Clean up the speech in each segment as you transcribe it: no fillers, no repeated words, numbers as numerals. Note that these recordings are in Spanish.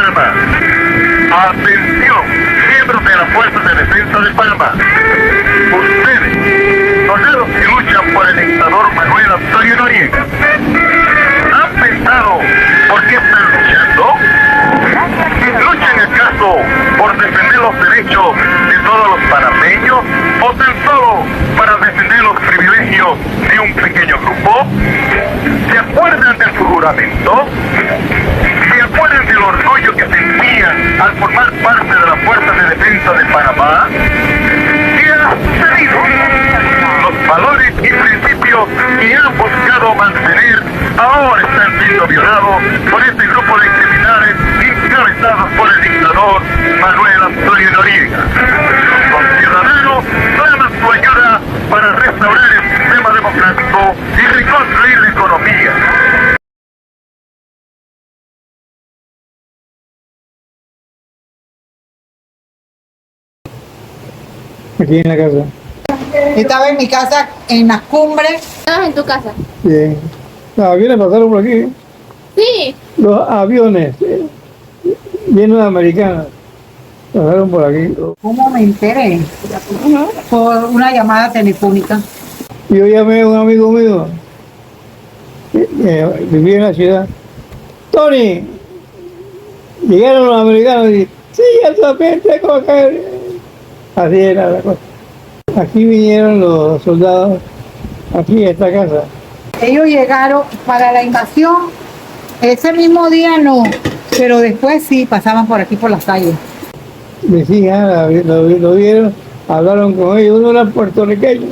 Panamá. Atención, miembros de las Fuerzas de Defensa de Panamá. Ustedes, soldados que luchan por el dictador Manuel Antonio Noriega, ¿han pensado por qué están luchando? ¿Luchan acaso por defender los derechos de todos los panameños o tan solo para defender los privilegios de un pequeño grupo? ¿Se acuerdan de su juramento? ¿Se acuerdan del orgullo que sentían al formar parte de las Fuerzas de Defensa de Panamá? ¿Qué ha sucedido? Los valores y principios que han buscado mantener ahora están siendo violados por este grupo de criminales encabezados por el dictador Manuel Antonio Noriega. Los conciudadanos claman su ayuda para restaurar el sistema democrático y reconstruir la economía. Aquí en la casa. Estaba en mi casa, en las cumbres. ¿Estabas en tu casa? Bien. Los aviones pasaron por aquí. Sí. Los aviones llenos de americanos pasaron por aquí. ¿Cómo me enteré? Por una llamada telefónica. Yo llamé a un amigo mío que vivía en la ciudad. Tony, llegaron los americanos y sí, ya también tengo que... Así era la cosa. Aquí vinieron los soldados, aquí en esta casa. Ellos llegaron para la invasión. Ese mismo día no, pero después sí pasaban por aquí por las calles. Decían, lo vieron, hablaron con ellos, uno era puertorriqueño,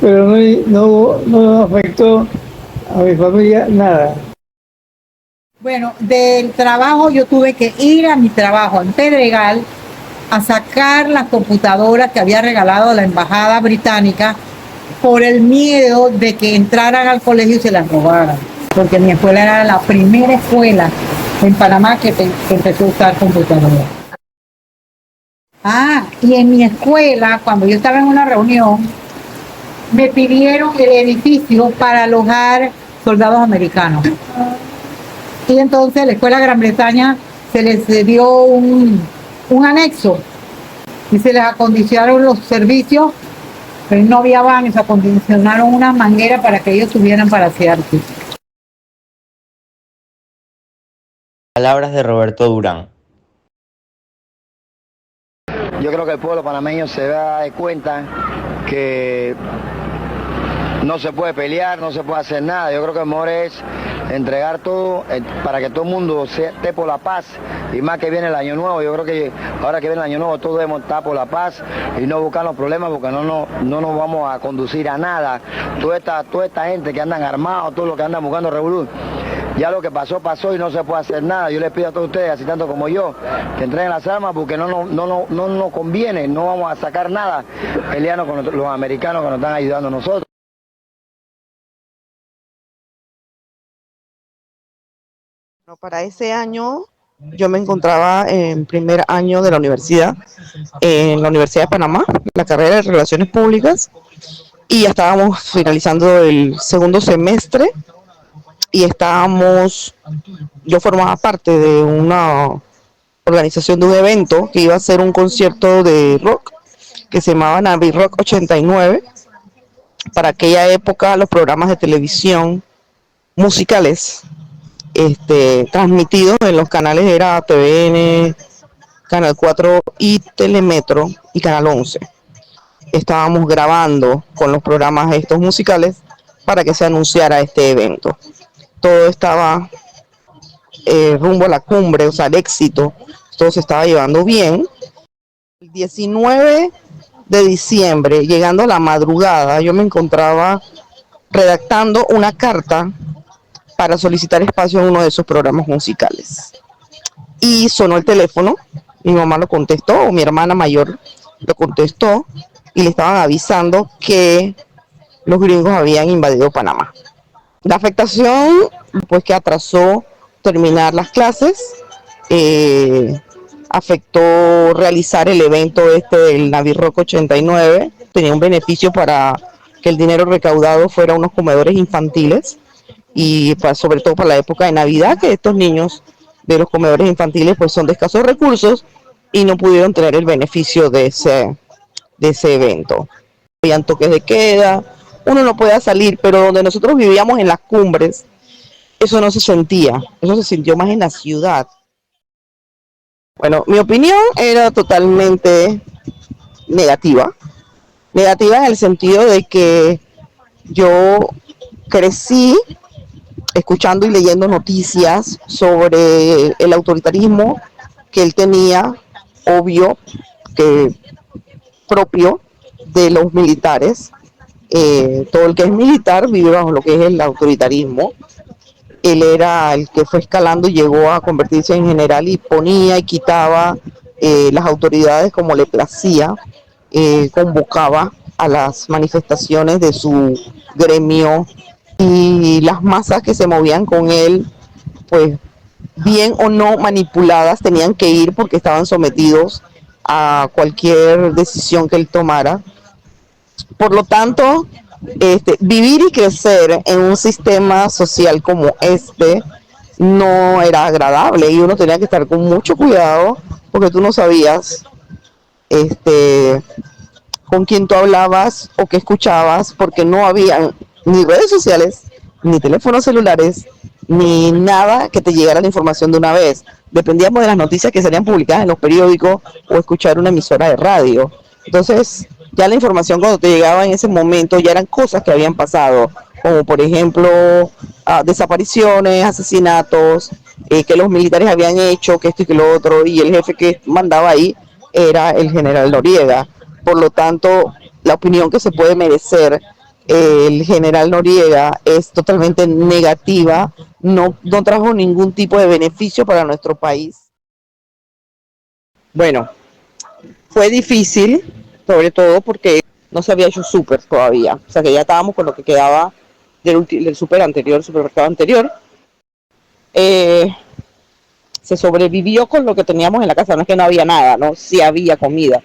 pero no afectó a mi familia nada. Bueno, del trabajo yo tuve que ir a mi trabajo en Pedregal a sacar las computadoras que había regalado la embajada británica por el miedo de que entraran al colegio y se las robaran, porque mi escuela era la primera escuela en Panamá que empezó a usar computadoras. Y en mi escuela, cuando yo estaba en una reunión, me pidieron el edificio para alojar soldados americanos. Y entonces la escuela Gran Bretaña se les dio un anexo y se les acondicionaron los servicios, pero no había baños, se acondicionaron unas mangueras para que ellos tuvieran para asearse. Palabras de Roberto Durán. Yo creo que el pueblo panameño se da cuenta que no se puede pelear, no se puede hacer nada. Yo creo que lo mejor es entregar todo para que todo el mundo esté por la paz. Y más que viene el año nuevo, yo creo que ahora que viene el año nuevo todos debemos estar por la paz y no buscar los problemas porque no nos vamos a conducir a nada. Toda esta gente que andan armados, todo lo que andan buscando revolución. Ya lo que pasó, pasó y no se puede hacer nada. Yo les pido a todos ustedes, así tanto como yo, que entreguen las armas porque no nos conviene, no vamos a sacar nada peleando con los americanos que nos están ayudando a nosotros. Para ese año yo me encontraba en primer año de la universidad, en la Universidad de Panamá, la carrera de Relaciones Públicas, y ya estábamos finalizando el segundo semestre y yo formaba parte de una organización de un evento que iba a ser un concierto de rock que se llamaba Navi Rock 89. Para aquella época los programas de televisión musicales transmitidos en los canales era TVN, Canal 4 y Telemetro y Canal 11. Estábamos grabando con los programas estos musicales para que se anunciara este evento. Todo estaba rumbo a la cumbre, o sea, el éxito, todo se estaba llevando bien. El 19 de diciembre, llegando a la madrugada, yo me encontraba redactando una carta para solicitar espacio en uno de esos programas musicales. Y sonó el teléfono, mi mamá lo contestó, o mi hermana mayor lo contestó, y le estaban avisando que los gringos habían invadido Panamá. La afectación, pues que atrasó terminar las clases, afectó realizar el evento del Navi Rock 89, tenía un beneficio para que el dinero recaudado fuera a unos comedores infantiles y sobre todo para la época de Navidad, que estos niños de los comedores infantiles pues son de escasos recursos y no pudieron tener el beneficio de ese evento. Habían toques de queda, uno no podía salir, pero donde nosotros vivíamos en las cumbres, eso no se sentía, eso se sintió más en la ciudad. Bueno, mi opinión era totalmente negativa, negativa en el sentido de que yo crecí escuchando y leyendo noticias sobre el autoritarismo que él tenía, obvio, que propio de los militares. Todo el que es militar vive bajo lo que es el autoritarismo. Él era el que fue escalando y llegó a convertirse en general y ponía y quitaba las autoridades como le placía, convocaba a las manifestaciones de su gremio y las masas que se movían con él, pues bien o no manipuladas, tenían que ir porque estaban sometidos a cualquier decisión que él tomara. Por lo tanto, vivir y crecer en un sistema social como este no era agradable y uno tenía que estar con mucho cuidado porque tú no sabías con quién tú hablabas o qué escuchabas, porque no había ni redes sociales, ni teléfonos celulares, ni nada que te llegara la información de una vez. Dependíamos de las noticias que serían publicadas en los periódicos o escuchar una emisora de radio. Entonces, ya la información cuando te llegaba en ese momento ya eran cosas que habían pasado, como por ejemplo desapariciones, asesinatos, que los militares habían hecho, que esto y que lo otro, y el jefe que mandaba ahí era el general Noriega. Por lo tanto, la opinión que se puede merecer el general Noriega es totalmente negativa, no trajo ningún tipo de beneficio para nuestro país. Bueno, fue difícil, sobre todo porque no se había hecho súper todavía, o sea que ya estábamos con lo que quedaba del súper anterior, el supermercado anterior. Se sobrevivió con lo que teníamos en la casa, no es que no había nada, no, sí había comida.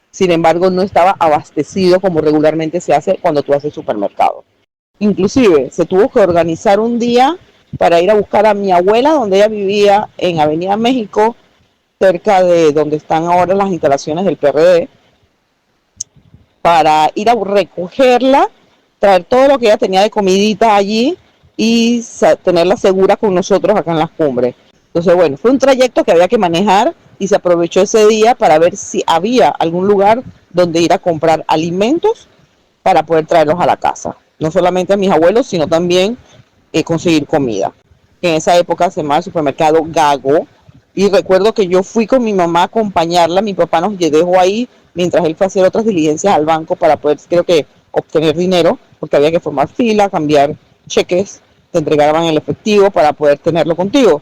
Sin embargo, no estaba abastecido como regularmente se hace cuando tú haces supermercado. Inclusive, se tuvo que organizar un día para ir a buscar a mi abuela, donde ella vivía en Avenida México, cerca de donde están ahora las instalaciones del PRD, para ir a recogerla, traer todo lo que ella tenía de comidita allí y tenerla segura con nosotros acá en las cumbres. Entonces, bueno, fue un trayecto que había que manejar y se aprovechó ese día para ver si había algún lugar donde ir a comprar alimentos para poder traerlos a la casa. No solamente a mis abuelos, sino también conseguir comida. En esa época se llamaba el supermercado Gago. Y recuerdo que yo fui con mi mamá a acompañarla, mi papá nos dejó ahí mientras él fue a hacer otras diligencias al banco para poder, creo que, obtener dinero, porque había que formar fila, cambiar cheques, te entregaban el efectivo para poder tenerlo contigo.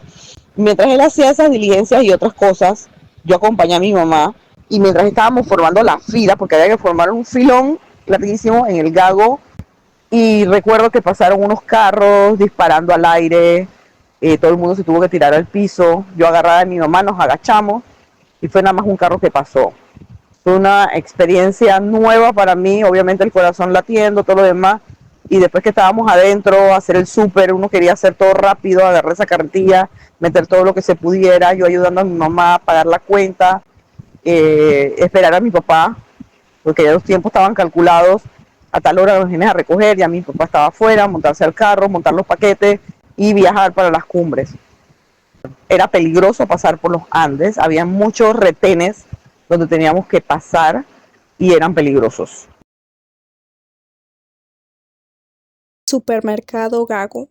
Mientras él hacía esas diligencias y otras cosas, yo acompañé a mi mamá y mientras estábamos formando la fila, porque había que formar un filón larguísimo en el Gago, y recuerdo que pasaron unos carros disparando al aire, todo el mundo se tuvo que tirar al piso, yo agarrada de mi mamá, nos agachamos y fue nada más un carro que pasó. Fue una experiencia nueva para mí, obviamente el corazón latiendo, todo lo demás, y después que estábamos adentro, hacer el súper, uno quería hacer todo rápido, agarrar esa carretilla, meter todo lo que se pudiera, yo ayudando a mi mamá a pagar la cuenta, esperar a mi papá, porque ya los tiempos estaban calculados, a tal hora los vienes a recoger, ya mi papá estaba afuera, montarse al carro, montar los paquetes y viajar para las cumbres. Era peligroso pasar por los Andes, había muchos retenes donde teníamos que pasar y eran peligrosos. Supermercado Gago.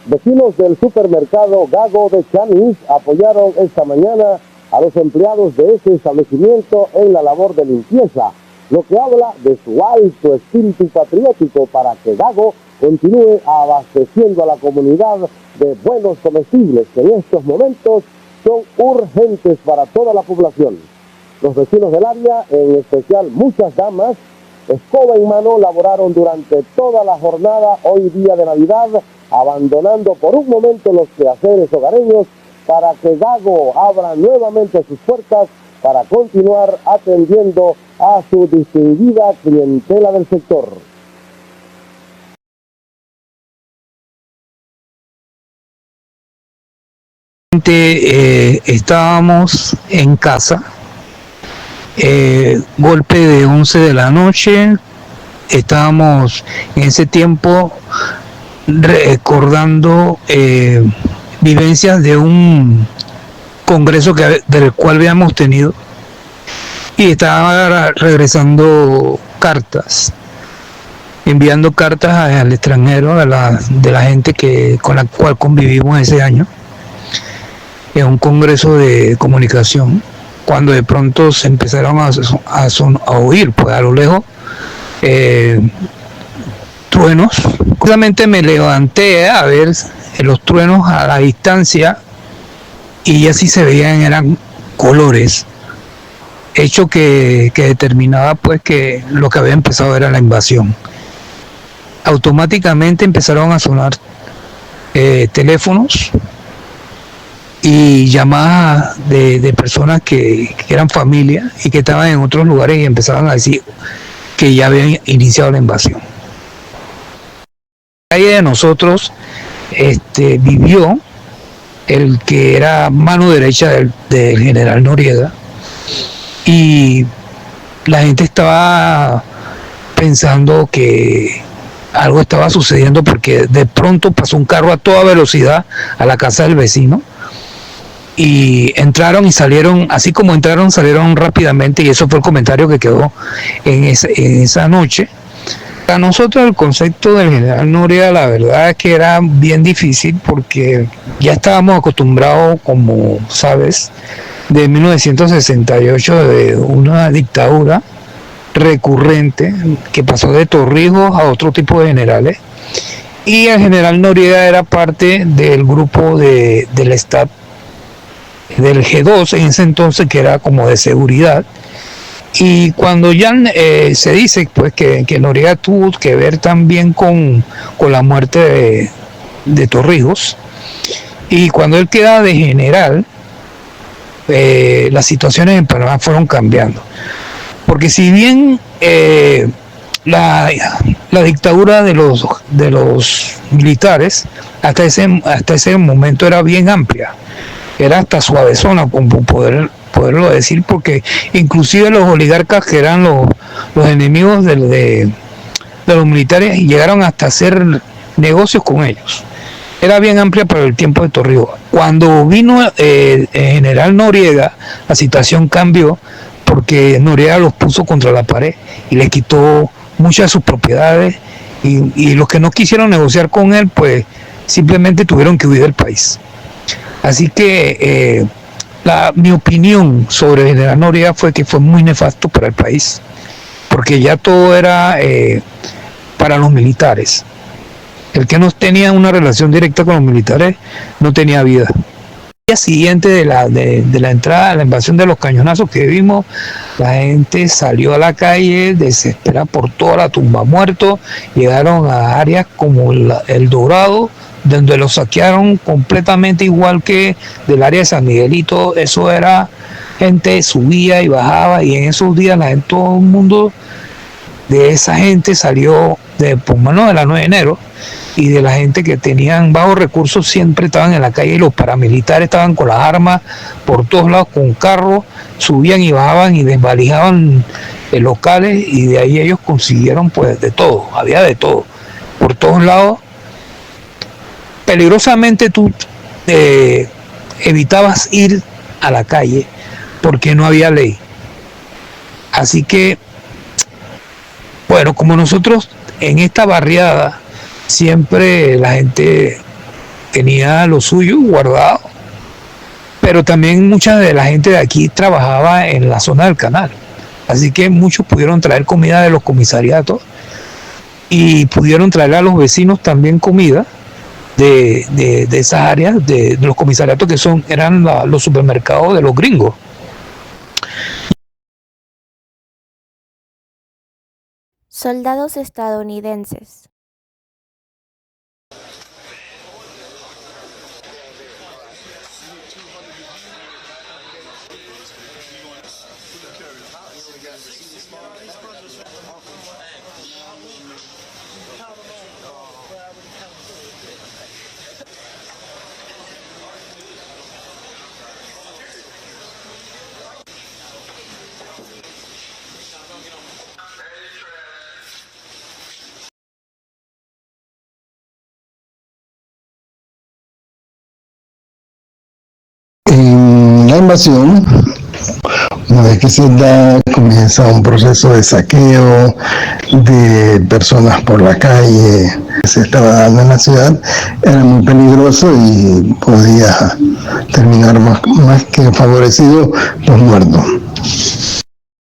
Vecinos del supermercado Gago de Chanis apoyaron esta mañana a los empleados de ese establecimiento en la labor de limpieza, lo que habla de su alto espíritu patriótico para que Gago continúe abasteciendo a la comunidad de buenos comestibles que en estos momentos son urgentes para toda la población. Los vecinos del área, en especial muchas damas, escoba en mano, laboraron durante toda la jornada hoy día de Navidad, abandonando por un momento los quehaceres hogareños para que Gago abra nuevamente sus puertas para continuar atendiendo a su distinguida clientela del sector. Estábamos en casa, golpe de 11 de la noche, estábamos en ese tiempo recordando vivencias de un congreso del cual habíamos tenido y estaba regresando cartas, enviando cartas al extranjero, de la gente con la cual convivimos ese año, en un congreso de comunicación, cuando de pronto se empezaron a oír, pues a lo lejos, truenos. Justamente me levanté a ver los truenos a la distancia y así se veían, eran colores, hecho que determinaba pues que lo que había empezado era la invasión. Automáticamente empezaron a sonar teléfonos y llamadas de personas que eran familia y que estaban en otros lugares y empezaban a decir que ya habían iniciado la invasión. La calle de nosotros vivió el que era mano derecha del general Noriega, y la gente estaba pensando que algo estaba sucediendo porque de pronto pasó un carro a toda velocidad a la casa del vecino y entraron y salieron, así como entraron, salieron rápidamente, y eso fue el comentario que quedó en esa noche. Para nosotros el concepto del general Noriega, la verdad es que era bien difícil porque ya estábamos acostumbrados, como sabes, de 1968, de una dictadura recurrente que pasó de Torrijos a otro tipo de generales, y el general Noriega era parte del grupo del staff del G2 en ese entonces, que era como de seguridad. Y cuando ya se dice pues que Noriega tuvo que ver también con la muerte de Torrijos, y cuando él queda de general, las situaciones en Panamá fueron cambiando, porque si bien la dictadura de los militares hasta ese momento era bien amplia, era hasta suavezona, como poderlo decir, porque inclusive los oligarcas, que eran los enemigos de los militares, llegaron hasta hacer negocios con ellos. Era bien amplia para el tiempo de Torrijos. Cuando vino el general Noriega, la situación cambió, porque Noriega los puso contra la pared y les quitó muchas de sus propiedades, y los que no quisieron negociar con él, pues simplemente tuvieron que huir del país. Así que mi opinión sobre el general Noriega fue que fue muy nefasto para el país, porque ya todo era para los militares. El que no tenía una relación directa con los militares no tenía vida. El día siguiente de la entrada, de la invasión de los cañonazos que vimos, la gente salió a la calle desesperada por toda la tumba muertos. Llegaron a áreas como el Dorado, donde los saquearon completamente, igual que del área de San Miguelito. Eso era, gente subía y bajaba, y en esos días todo el mundo de esa gente salió por mano de la 9 de enero, y de la gente que tenían bajos recursos siempre estaban en la calle, y los paramilitares estaban con las armas por todos lados, con carros, subían y bajaban y desvalijaban locales, y de ahí ellos consiguieron pues de todo, había de todo, por todos lados. Peligrosamente tú evitabas ir a la calle porque no había ley. Así que, bueno, como nosotros en esta barriada siempre la gente tenía lo suyo guardado, pero también mucha de la gente de aquí trabajaba en la zona del canal, así que muchos pudieron traer comida de los comisariatos y pudieron traer a los vecinos también comida de esas áreas, de los comisariatos que eran los supermercados de los gringos. Soldados estadounidenses. invasión, una vez que se da, comienza un proceso de saqueo de personas por la calle que se estaba dando en la ciudad. Era muy peligroso y podía terminar más que favorecido, pues muerto.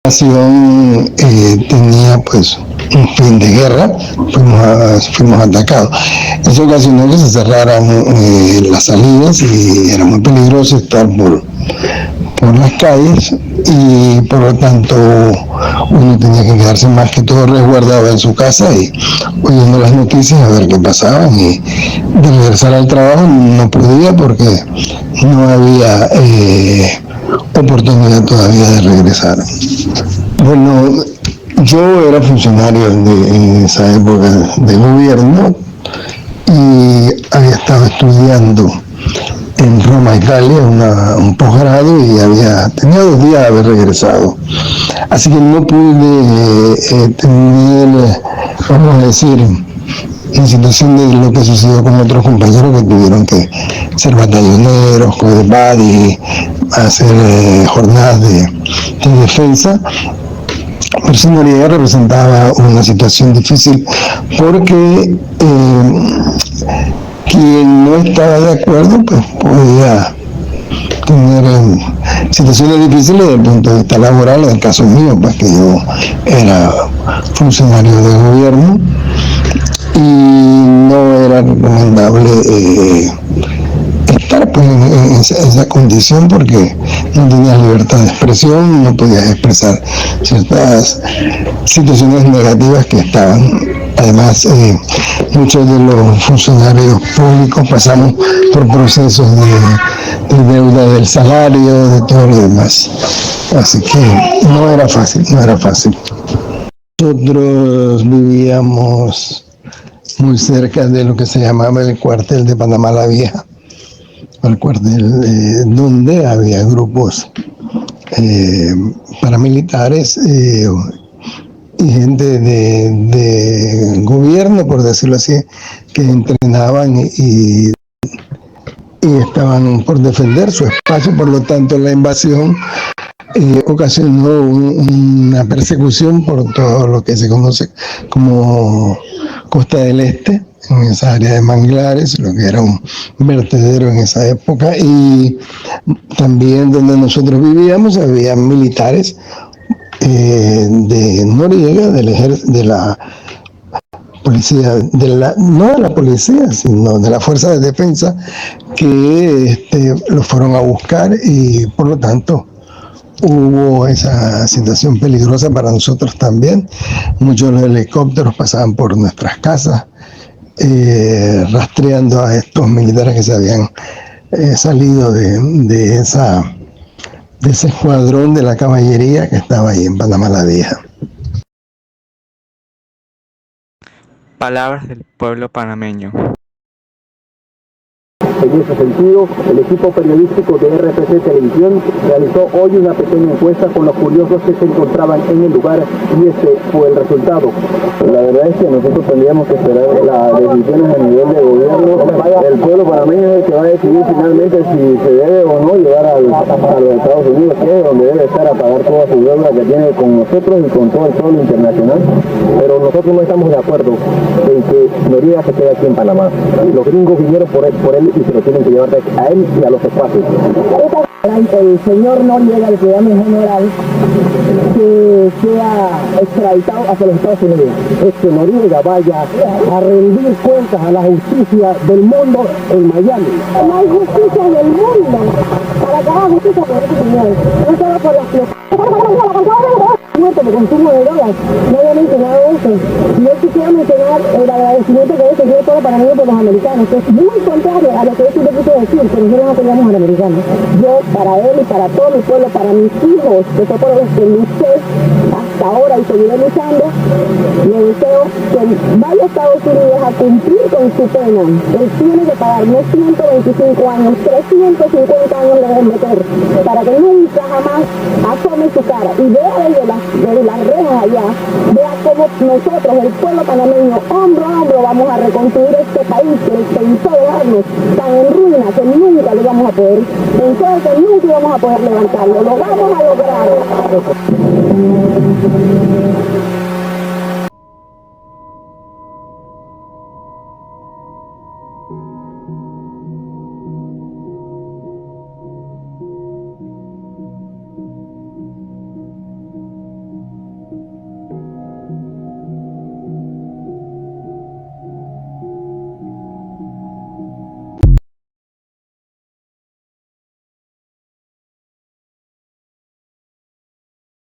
La invasión tenía pues un fin de guerra, fuimos atacados. Eso ocasionó que se cerraran las salidas y era muy peligroso estar por las calles, y por lo tanto uno tenía que quedarse más que todo resguardado en su casa y oyendo las noticias a ver qué pasaba, y de regresar al trabajo no podía porque no había oportunidad todavía de regresar. Bueno, yo era funcionario en esa época de gobierno y había estado estudiando en Roma, Italia, un posgrado, y tenía 2 días de haber regresado. Así que no pude tener, vamos a decir, en situación de lo que sucedió con otros compañeros que tuvieron que ser batalloneros, CODEPAD y hacer jornadas de defensa. Pero sí, Noriega representaba una situación difícil porque quien no estaba de acuerdo pues podía tener situaciones difíciles desde el punto de vista laboral. En el caso mío, pues que yo era funcionario de gobierno y no era recomendable estar pues en esa condición porque no tenías libertad de expresión, no podías expresar ciertas situaciones negativas que estaban. Además, muchos de los funcionarios públicos pasamos por procesos de deuda del salario, de todo lo demás. Así que no era fácil. Nosotros vivíamos muy cerca de lo que se llamaba el cuartel de Panamá la Vieja, el cuartel donde había grupos paramilitares y gente de gobierno, por decirlo así, que entrenaban y estaban por defender su espacio. Por lo tanto, la invasión ocasionó una persecución por todo lo que se conoce como Costa del Este, en esa área de manglares, lo que era un vertedero en esa época, y también donde nosotros vivíamos había militares de Noriega, del ejército, de la policía, no de la policía, sino de la fuerza de defensa, que los fueron a buscar, y por lo tanto hubo esa situación peligrosa para nosotros también. Muchos de los helicópteros pasaban por nuestras casas rastreando a estos militares que se habían salido de ese escuadrón de la caballería que estaba ahí en Panamá la Vieja. Palabras del pueblo panameño. En ese sentido, el equipo periodístico de RPC Televisión realizó hoy una pequeña encuesta con los curiosos que se encontraban en el lugar, y este fue el resultado. La verdad es que nosotros tendríamos que esperar las decisiones a nivel de gobierno. El pueblo panameño es el que va a decidir finalmente si se debe o no llevar a los Estados Unidos, que es donde debe estar a pagar toda su deuda que tiene con nosotros y con todo el pueblo internacional. Pero nosotros no estamos de acuerdo en que Noriega se quede aquí en Panamá. Los gringos vinieron por él y se lo tienen que llevar a él y a los espacios. El señor Noriega, el que llama en general, que sea extraditado hacia los Estados Unidos. Es que Noriega vaya a rendir cuentas a la justicia del mundo en Miami. No hay justicia en el mundo para que haga justicia por este señor. No solo por muerto por consumo de drogas. No había mencionado eso. Y yo quisiera mencionar el agradecimiento que ese señor todo para mí por los americanos, que es muy contrario a lo que yo siempre quise decir, que nosotros no apoyamos a los americanos. Yo, para él y para todo mi pueblo, para mis hijos, que fue por los que luché, hasta ahora y seguiré luchando. Le deseo que vaya a Estados Unidos a cumplir con su pena. Él tiene que pagar no 125 años, 350 años le deben meter para que nunca jamás asome su cara y vea desde las rejas allá, vea cómo nosotros, el pueblo panameño, hombro a hombro vamos a reconstruir este país que pensó dejarnos tan en ruina que nunca lo vamos a poder, pensó que nunca íbamos a poder levantarlo, lo vamos a lograr.